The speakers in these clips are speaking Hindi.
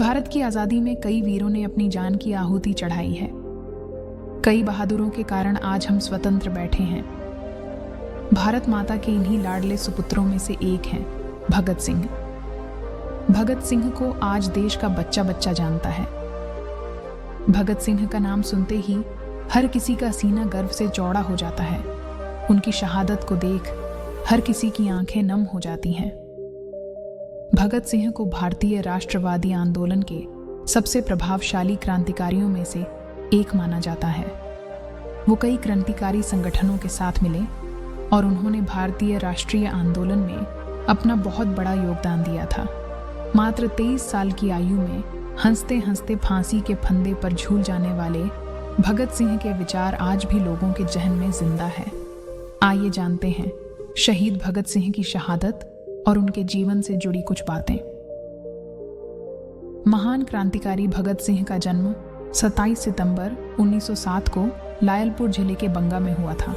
भारत की आज़ादी में कई वीरों ने अपनी जान की आहुति चढ़ाई है। कई बहादुरों के कारण आज हम स्वतंत्र बैठे हैं। भारत माता के इन्हीं लाडले सुपुत्रों में से एक हैं भगत सिंह। भगत सिंह को आज देश का बच्चा बच्चा जानता है। भगत सिंह का नाम सुनते ही हर किसी का सीना गर्व से चौड़ा हो जाता है। उनकी शहादत को देख हर किसी की आंखें नम हो जाती हैं। भगत सिंह को भारतीय राष्ट्रवादी आंदोलन के सबसे प्रभावशाली क्रांतिकारियों में से एक माना जाता है। वो कई क्रांतिकारी संगठनों के साथ मिले और उन्होंने भारतीय राष्ट्रीय आंदोलन में अपना बहुत बड़ा योगदान दिया था। मात्र 23 साल की आयु में हंसते हंसते फांसी के फंदे पर झूल जाने वाले भगत सिंह के विचार आज भी लोगों के जहन में जिंदा है। आइए जानते हैं शहीद भगत सिंह की शहादत और उनके जीवन से जुड़ी कुछ बातें। महान क्रांतिकारी भगत सिंह का जन्म 27 सितंबर 1907 को लायलपुर जिले के बंगा में हुआ था।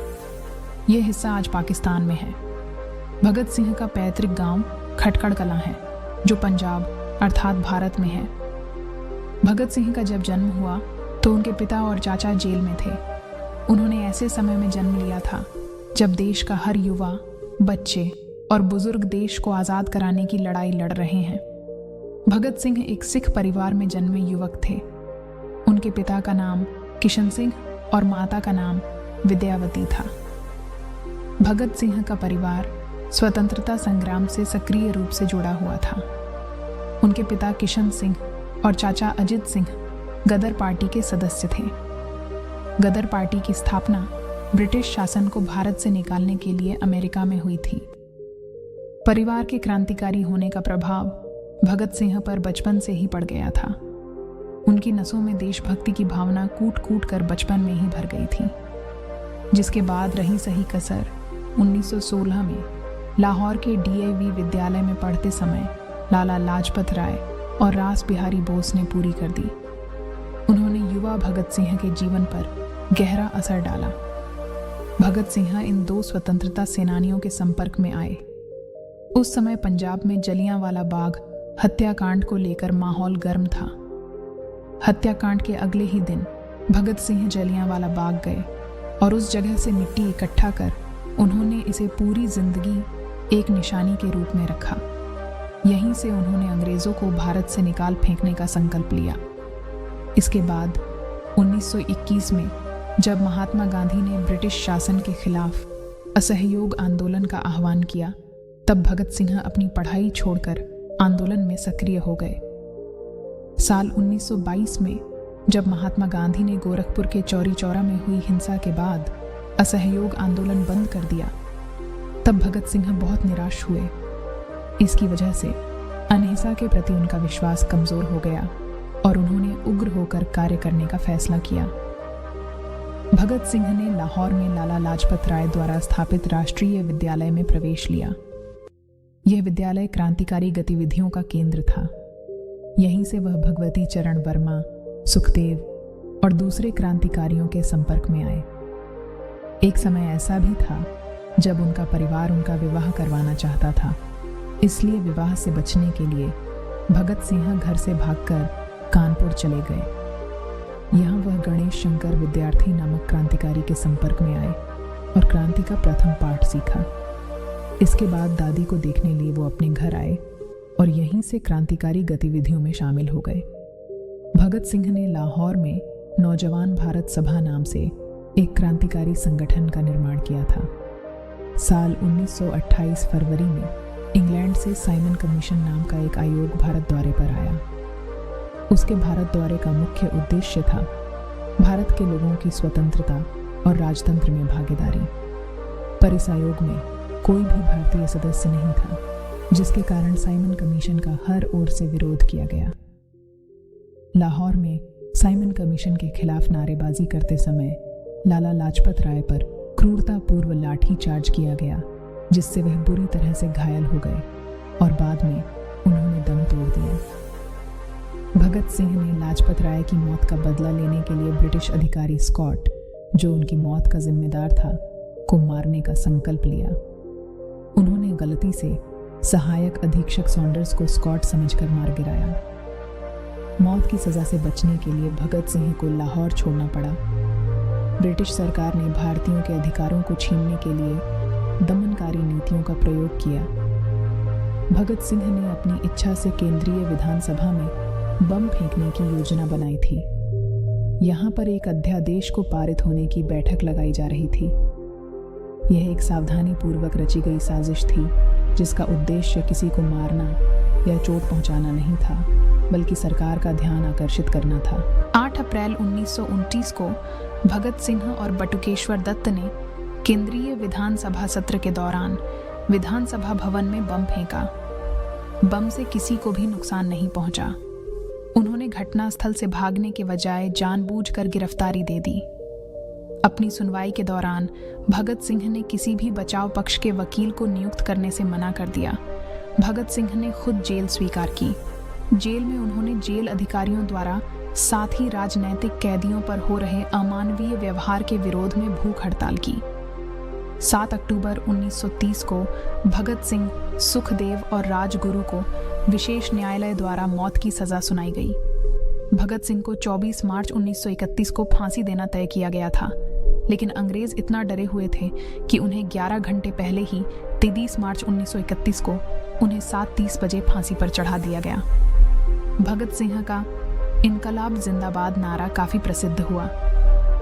यह हिस्सा आज पाकिस्तान में है। भगत सिंह का पैतृक गांव खटकड़ कलां है, जो पंजाब अर्थात भारत में है। भगत सिंह का जब जन्म हुआ तो उनके पिता और चाचा जेल में थे। उन्होंने ऐसे समय में जन्म लिया था जब देश का हर युवा, बच्चे और बुजुर्ग देश को आज़ाद कराने की लड़ाई लड़ रहे हैं। भगत सिंह एक सिख परिवार में जन्मे युवक थे। उनके पिता का नाम किशन सिंह और माता का नाम विद्यावती था। भगत सिंह का परिवार स्वतंत्रता संग्राम से सक्रिय रूप से जुड़ा हुआ था। उनके पिता किशन सिंह और चाचा अजित सिंह गदर पार्टी के सदस्य थे। गदर पार्टी की स्थापना ब्रिटिश शासन को भारत से निकालने के लिए अमेरिका में हुई थी। परिवार के क्रांतिकारी होने का प्रभाव भगत सिंह पर बचपन से ही पड़ गया था। उनकी नसों में देशभक्ति की भावना कूट कूट कर बचपन में ही भर गई थी, जिसके बाद रही सही कसर 1916 में लाहौर के DAV विद्यालय में पढ़ते समय लाला लाजपत राय और रास बिहारी बोस ने पूरी कर दी। उन्होंने युवा भगत सिंह के जीवन पर गहरा असर डाला। भगत सिंह इन दो स्वतंत्रता सेनानियों के संपर्क में आए। उस समय पंजाब में जलियांवाला बाग हत्याकांड को लेकर माहौल गर्म था। हत्याकांड के अगले ही दिन भगत सिंह जलियांवाला बाग गए और उस जगह से मिट्टी इकट्ठा कर उन्होंने इसे पूरी जिंदगी एक निशानी के रूप में रखा। यहीं से उन्होंने अंग्रेजों को भारत से निकाल फेंकने का संकल्प लिया। इसके बाद 1921 में जब महात्मा गांधी ने ब्रिटिश शासन के खिलाफ असहयोग आंदोलन का आह्वान किया, तब भगत सिंह अपनी पढ़ाई छोड़कर आंदोलन में सक्रिय हो गए। साल 1922 में जब महात्मा गांधी ने गोरखपुर के चौरी चौरा में हुई हिंसा के बाद असहयोग आंदोलन बंद कर दिया, तब भगत सिंह बहुत निराश हुए। इसकी वजह से अहिंसा के प्रति उनका विश्वास कमजोर हो गया और उन्होंने उग्र होकर कार्य करने का फैसला किया। भगत सिंह ने लाहौर में लाला लाजपत राय द्वारा स्थापित राष्ट्रीय विद्यालय में प्रवेश लिया। यह विद्यालय क्रांतिकारी गतिविधियों का केंद्र था। यहीं से वह भगवती चरण वर्मा, सुखदेव और दूसरे क्रांतिकारियों के संपर्क में आए। एक समय ऐसा भी था जब उनका परिवार उनका विवाह करवाना चाहता था। इसलिए विवाह से बचने के लिए भगत सिंह घर से भागकर कानपुर चले गए। यहाँ वह गणेश शंकर विद्यार्थी नामक क्रांतिकारी के संपर्क में आए और क्रांति का प्रथम पाठ सीखा। इसके बाद दादी को देखने लिए वो अपने घर आए और यहीं से क्रांतिकारी गतिविधियों में शामिल हो गए। भगत सिंह ने लाहौर में नौजवान भारत सभा नाम से एक क्रांतिकारी संगठन का निर्माण किया था। साल 1928 फरवरी में इंग्लैंड से साइमन कमीशन नाम का एक आयोग भारत दौरे पर आया। उसके भारत दौरे का मुख्य उद्देश्य था भारत के लोगों की स्वतंत्रता और राजतंत्र में भागीदारी। पर इस आयोग में कोई भी भारतीय सदस्य नहीं था, जिसके कारण साइमन कमीशन का हर ओर से विरोध किया गया। लाहौर में साइमन कमीशन के खिलाफ नारेबाजी करते समय लाला लाजपत राय पर क्रूरतापूर्व लाठी चार्ज किया गया, जिससे वह बुरी तरह से घायल हो गए और बाद में उन्होंने दम तोड़ दिया। भगत सिंह ने लाजपत राय की मौत का बदला लेने के लिए ब्रिटिश अधिकारी स्कॉट, जो उनकी मौत का जिम्मेदार था, को मारने का संकल्प लिया। उन्होंने गलती से सहायक अधीक्षक सॉन्डर्स को स्कॉट समझकर मार गिराया। मौत की सज़ा से बचने के लिए भगत सिंह को लाहौर छोड़ना पड़ा। ब्रिटिश सरकार ने भारतीयों के अधिकारों को छीनने के लिए दमनकारी नीतियों का प्रयोग किया। भगत सिंह ने अपनी इच्छा से केंद्रीय विधानसभा में बम फेंकने की योजना बनाई थी। यहाँ पर एक अध्यादेश को पारित होने की बैठक लगाई जा रही थी। यह एक सावधानी पूर्वक रची गई साजिश थी, जिसका उद्देश्य किसी को मारना या चोट पहुंचाना नहीं था, बल्कि सरकार का ध्यान आकर्षित करना था। 8 अप्रैल 1929 को भगत सिंह और बटुकेश्वर दत्त ने केंद्रीय विधानसभा सत्र के दौरान विधानसभा भवन में बम फेंका। बम से किसी को भी नुकसान नहीं पहुंचा। उन्होंने घटनास्थल से भागने के बजाय जानबूझकर गिरफ्तारी दे दी। अपनी सुनवाई के दौरान भगत सिंह ने किसी भी बचाव पक्ष के वकील को नियुक्त करने से मना कर दिया। भगत सिंह ने खुद जेल स्वीकार की। जेल में उन्होंने जेल अधिकारियों द्वारा साथ ही राजनैतिक कैदियों पर हो रहे अमानवीय व्यवहार के विरोध में भूख हड़ताल की। 7 अक्टूबर 1930 को भगत सिंह, सुखदेव और राजगुरु को विशेष न्यायालय द्वारा मौत की सजा सुनाई गई। भगत सिंह को 24 मार्च 1931 को फांसी देना तय किया गया था, लेकिन अंग्रेज इतना डरे हुए थे कि उन्हें 11 घंटे पहले ही 23 मार्च 1931 को उन्हें 7:30 बजे फांसी पर चढ़ा दिया गया। भगत सिंह का इनकलाब जिंदाबाद नारा काफी प्रसिद्ध हुआ।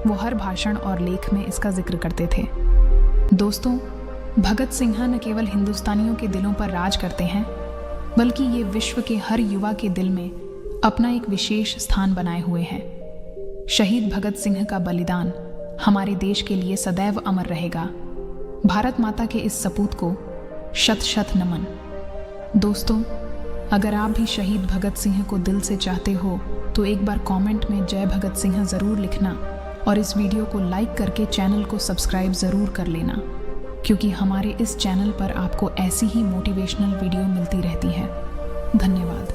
वो हर भाषण और लेख में इसका जिक्र करते थे। दोस्तों, भगत सिंह न केवल हिंदुस्तानियों के दिलों पर राज करते हैं, बल्कि ये विश्व के हर युवा के दिल में अपना एक विशेष स्थान बनाए हुए हैं। शहीद भगत सिंह का बलिदान हमारे देश के लिए सदैव अमर रहेगा। भारत माता के इस सपूत को शत शत नमन। दोस्तों, अगर आप भी शहीद भगत सिंह को दिल से चाहते हो तो एक बार कमेंट में जय भगत सिंह ज़रूर लिखना और इस वीडियो को लाइक करके चैनल को सब्सक्राइब ज़रूर कर लेना, क्योंकि हमारे इस चैनल पर आपको ऐसी ही मोटिवेशनल वीडियो मिलती रहती है। धन्यवाद।